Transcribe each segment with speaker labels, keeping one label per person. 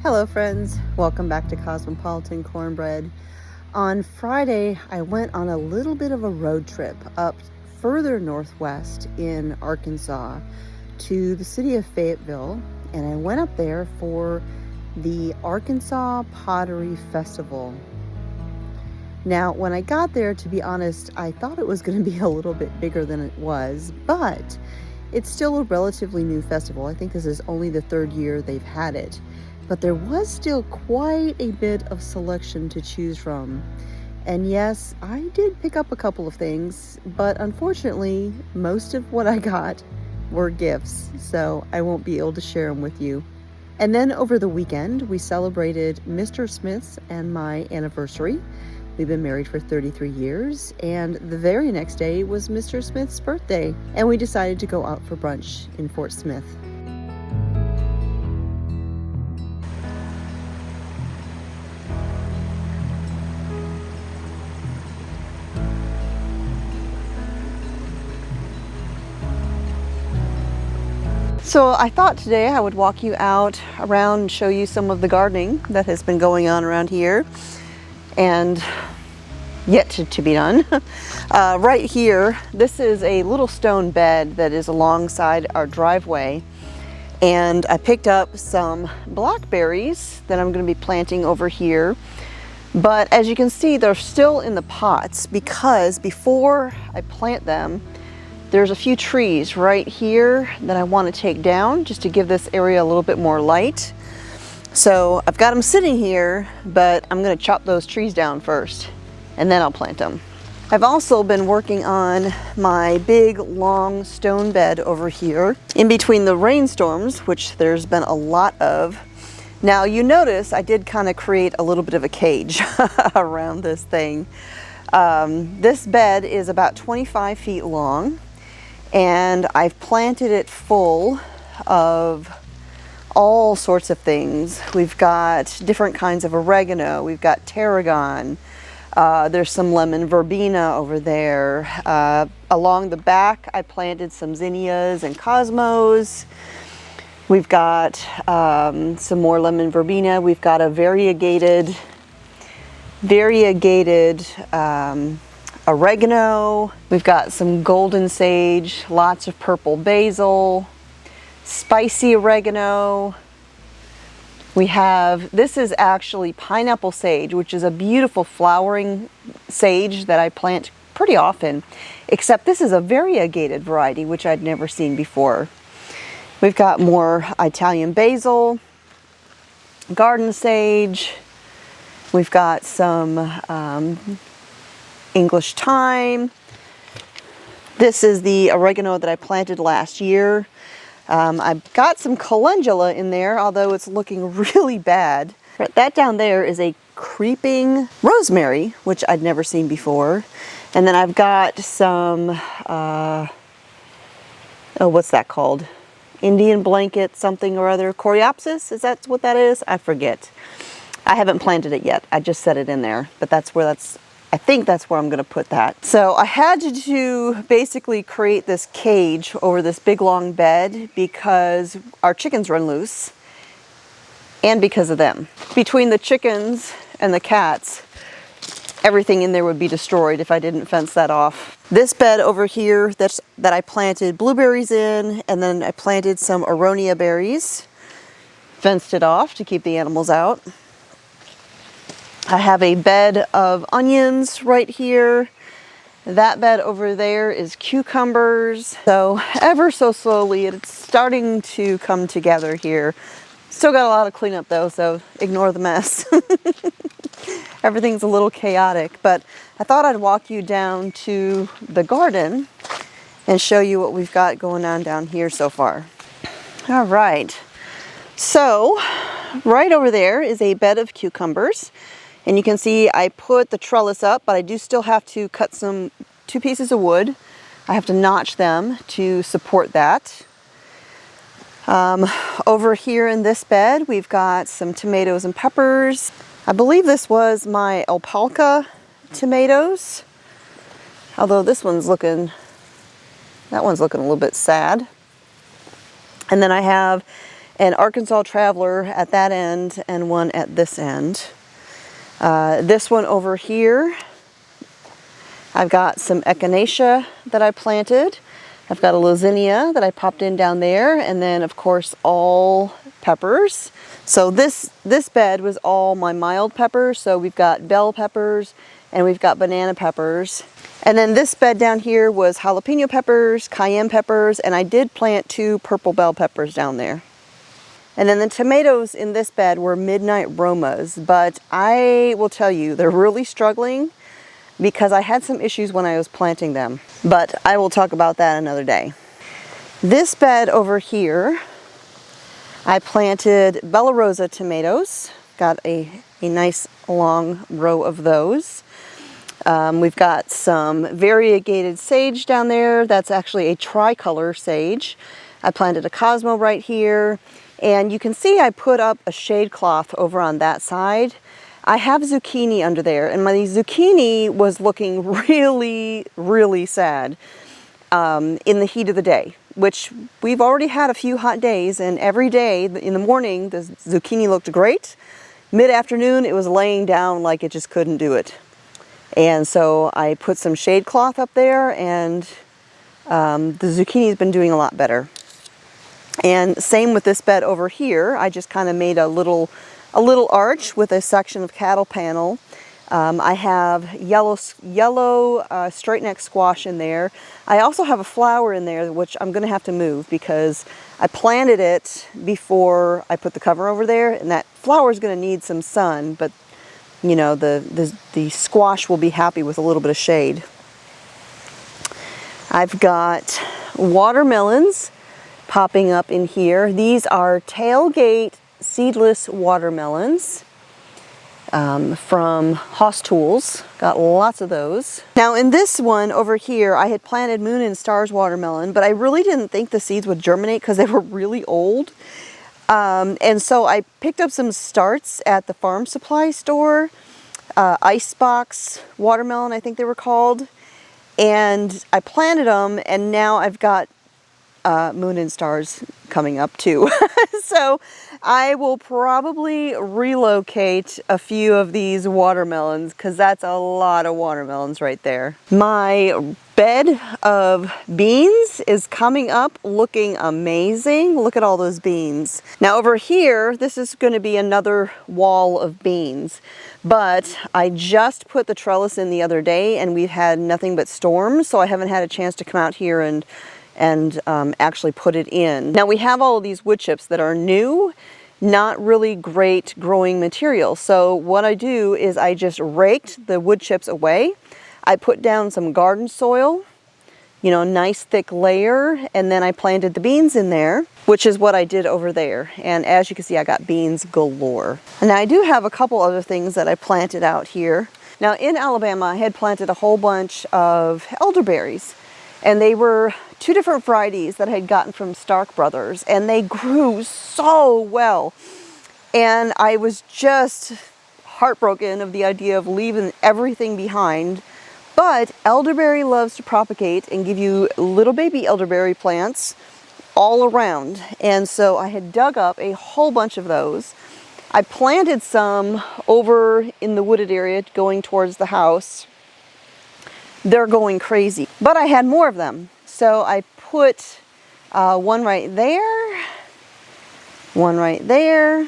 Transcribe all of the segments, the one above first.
Speaker 1: Hello friends, welcome back to Cosmopolitan Cornbread. On Friday, I went on a little bit of a road trip up further northwest in Arkansas to the city of Fayetteville, and I went up there for the Arkansas Pottery Festival. Now, when I got there, to be honest, I thought it was going to be a little bit bigger than it was, but it's still a relatively new festival. I think this is only the third year they've had it. But there was still quite a bit of selection to choose from. And yes, I did pick up a couple of things, but unfortunately, most of what I got were gifts, so I won't be able to share them with you. And then over the weekend, we celebrated Mr. Smith's and my anniversary. We've been married for 33 years, and the very next day was Mr. Smith's birthday, and we decided to go out for brunch in Fort Smith. So I thought today I would walk you out around and show you some of the gardening that has been going on around here and yet to be done. Right here, this is a little stone bed that is alongside our driveway, and I picked up some blackberries that I'm going to be planting over here. But as you can see, they're still in the pots because before I plant them, there's a few trees right here that I want to take down just to give this area a little bit more light. So I've got them sitting here, but I'm going to chop those trees down first and then I'll plant them. I've also been working on my big long stone bed over here in between the rainstorms, which there's been a lot of. Now you notice I did kind of create a little bit of a cage around this thing. This bed is about 25 feet long, and I've planted it full of all sorts of things. We've got different kinds of oregano, we've got tarragon, there's some lemon verbena over there. Along the back I planted some zinnias and cosmos. We've got some more lemon verbena. We've got a variegated oregano. We've got some golden sage, lots of purple basil, spicy oregano. This is actually pineapple sage, which is a beautiful flowering sage that I plant pretty often, except this is a variegated variety, which I'd never seen before. We've got more Italian basil, garden sage. We've got some English thyme. This is the oregano that I planted last year. I've got some calendula in there, although it's looking really bad. That down there is a creeping rosemary, which I'd never seen before. And then I've got some, what's that called? Indian blanket something or other. Coreopsis, is that what that is? I forget. I haven't planted it yet. I just set it in there, but I think that's where I'm going to put that. So I had to basically create this cage over this big long bed because our chickens run loose and because of them. Between the chickens and the cats, everything in there would be destroyed if I didn't fence that off. This bed over here that I planted blueberries in, and then I planted some aronia berries, fenced it off to keep the animals out. I have a bed of onions right here. That bed over there is cucumbers. So ever so slowly, it's starting to come together here. Still got a lot of cleanup though, so ignore the mess. Everything's a little chaotic, but I thought I'd walk you down to the garden and show you what we've got going on down here so far. All right, so right over there is a bed of cucumbers. And you can see I put the trellis up, but I do still have to cut two pieces of wood. I have to notch them to support that. Over here in this bed, we've got some tomatoes and peppers. I believe this was my alpaca tomatoes, although that one's looking a little bit sad. And then I have an Arkansas Traveler at that end and one at this end. This one over here, I've got some echinacea that I planted. I've got a Lozania that I popped in down there, and then of course all peppers. So this bed was all my mild peppers. So we've got bell peppers and we've got banana peppers. And then this bed down here was jalapeno peppers, cayenne peppers, and I did plant 2 purple bell peppers down there. And then the tomatoes in this bed were Midnight Romas, but I will tell you, they're really struggling because I had some issues when I was planting them. But I will talk about that another day. This bed over here, I planted Bella Rosa tomatoes. Got a nice long row of those. We've got some variegated sage down there. That's actually a tricolor sage. I planted a Cosmo right here. And you can see I put up a shade cloth over on that side. I have zucchini under there, and my zucchini was looking really, really sad in the heat of the day, which we've already had a few hot days, and every day in the morning the zucchini looked great. Mid-afternoon it was laying down like it just couldn't do it. And so I put some shade cloth up there, and the zucchini's been doing a lot better. And same with this bed over here. I just kind of made a little arch with a section of cattle panel. I have yellow straight neck squash in there. I also have a flower in there, which I'm going to have to move because I planted it before I put the cover over there, and that flower is going to need some sun, but you know, the squash will be happy with a little bit of shade. I've got watermelons popping up in here. These are Tailgate seedless watermelons from Haas Tools. Got lots of those. Now in this one over here, I had planted Moon and Stars watermelon, but I really didn't think the seeds would germinate because they were really old. And so I picked up some starts at the farm supply store, Icebox watermelon, I think they were called. And I planted them, and now I've got Moon and Stars coming up too. So I will probably relocate a few of these watermelons because that's a lot of watermelons right there. My bed of beans is coming up looking amazing. Look at all those beans. Now over here, this is going to be another wall of beans, but I just put the trellis in the other day and we've had nothing but storms, so I haven't had a chance to come out here and actually put it in. Now we have all of these wood chips that are new, not really great growing material. So what I do is I just raked the wood chips away. I put down some garden soil, you know, nice thick layer, and then I planted the beans in there, which is what I did over there. And as you can see, I got beans galore. And I do have a couple other things that I planted out here. Now in Alabama, I had planted a whole bunch of elderberries, and they were 2 different varieties that I had gotten from Stark Brothers, and they grew so well. And I was just heartbroken of the idea of leaving everything behind. But elderberry loves to propagate and give you little baby elderberry plants all around. And so I had dug up a whole bunch of those. I planted some over in the wooded area going towards the house. They're going crazy, but I had more of them. So I put one right there, one right there,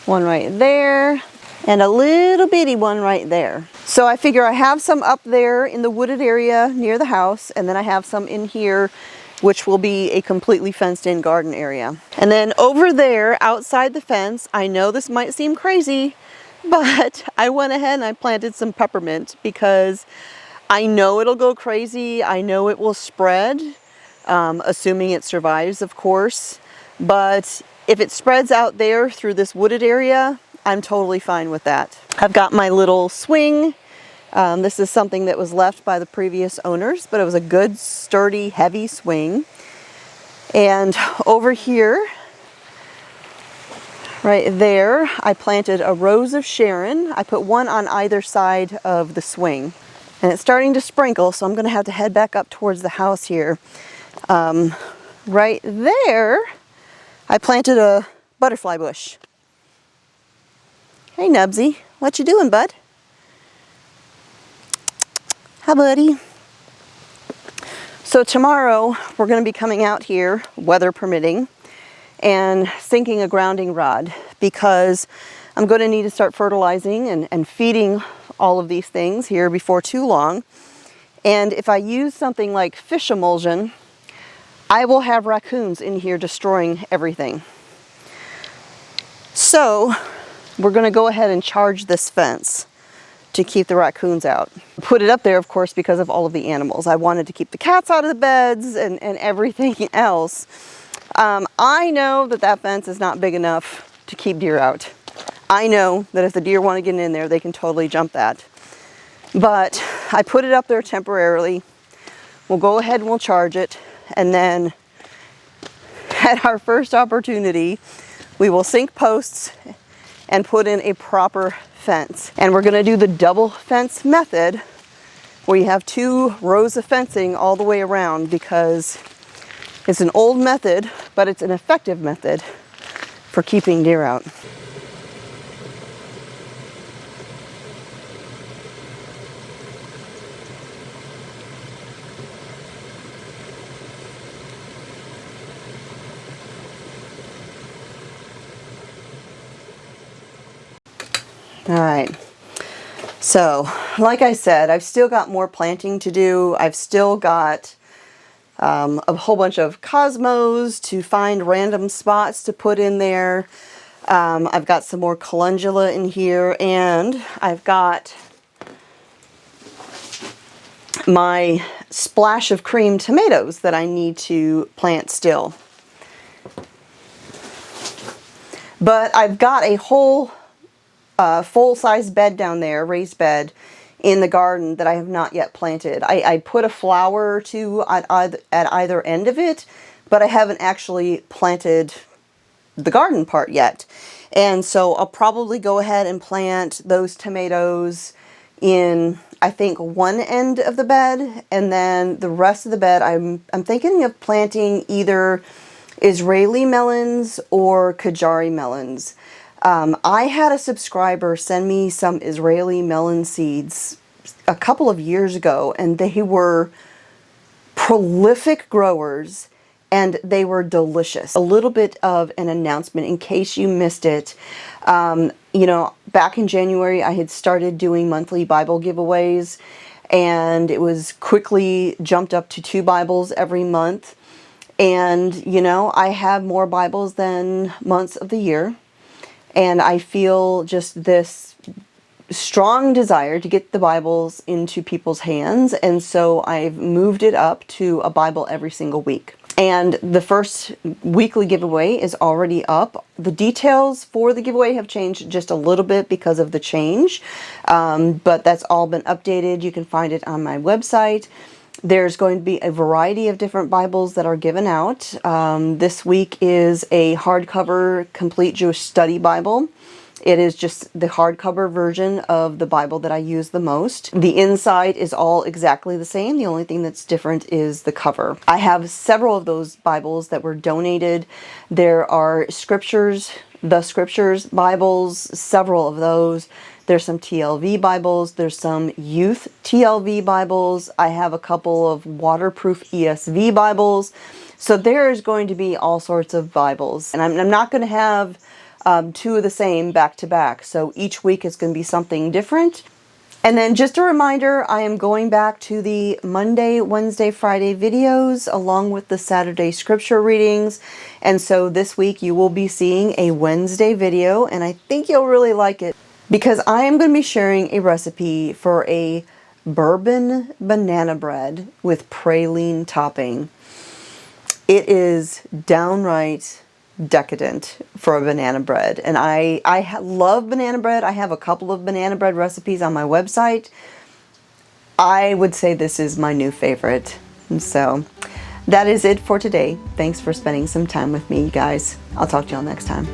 Speaker 1: one right there, and a little bitty one right there. So I figure I have some up there in the wooded area near the house, and then I have some in here, which will be a completely fenced in garden area. And then over there outside the fence, I know this might seem crazy, but I went ahead and I planted some peppermint because I know it'll go crazy. I know it will spread, assuming it survives, of course. But if it spreads out there through this wooded area, I'm totally fine with that. I've got my little swing. This is something that was left by the previous owners, but it was a good, sturdy, heavy swing. And over here, right there, I planted a rose of Sharon. I put one on either side of the swing. And it's starting to sprinkle, so I'm going to have to head back up towards the house here. Right there, I planted a butterfly bush. Hey Nubsy, what you doing, bud? Hi, buddy. So tomorrow we're going to be coming out here, weather permitting, and sinking a grounding rod because I'm going to need to start fertilizing and feeding all of these things here before too long. And if I use something like fish emulsion, I will have raccoons in here destroying everything. So we're going to go ahead and charge this fence to keep the raccoons out. Put it up there, of course, because of all of the animals. I wanted to keep the cats out of the beds and everything else. I know that that fence is not big enough to keep deer out. I know that if the deer want to get in there, they can totally jump that. But I put it up there temporarily. We'll go ahead and we'll charge it. And then at our first opportunity, we will sink posts and put in a proper fence. And we're going to do the double fence method where you have 2 rows of fencing all the way around because it's an old method, but it's an effective method for keeping deer out. All right, so like I said, I've still got more planting to do. I've still got a whole bunch of cosmos to find random spots to put in there. I've got some more calendula in here, and I've got my splash of cream tomatoes that I need to plant still. But I've got a whole full-size bed down there, raised bed, in the garden that I have not yet planted. I put a flower or two at either end of it, but I haven't actually planted the garden part yet. And so I'll probably go ahead and plant those tomatoes in, I think, one end of the bed, and then the rest of the bed I'm thinking of planting either Israeli melons or Kajari melons. I had a subscriber send me some Israeli melon seeds a couple of years ago, and they were prolific growers and they were delicious. A little bit of an announcement in case you missed it. You know, back in January, I had started doing monthly Bible giveaways, and it was quickly jumped up to 2 Bibles every month. And, you know, I have more Bibles than months of the year. And I feel just this strong desire to get the Bibles into people's hands. And so I've moved it up to a Bible every single week. And the first weekly giveaway is already up. The details for the giveaway have changed just a little bit because of the change. But that's all been updated. You can find it on my website. There's going to be a variety of different Bibles that are given out. This week is a hardcover Complete Jewish Study Bible. It is just the hardcover version of the Bible that I use the most. The inside is all exactly the same. The only thing that's different is the cover. I have several of those Bibles that were donated. There are scriptures, the Scriptures Bibles, several of those. There's some TLV Bibles. There's some youth TLV Bibles. I have a couple of waterproof ESV Bibles. So there's going to be all sorts of Bibles. And I'm not going to have 2 of the same back to back. So each week is going to be something different. And then just a reminder, I am going back to the Monday, Wednesday, Friday videos along with the Saturday scripture readings. And so this week you will be seeing a Wednesday video, and I think you'll really like it, because I am going to be sharing a recipe for a bourbon banana bread with praline topping. It is downright decadent for a banana bread, and I love banana bread. I have a couple of banana bread recipes on my website. I would say this is my new favorite. And so that is it for today. Thanks for spending some time with me, you guys. I'll talk to y'all next time.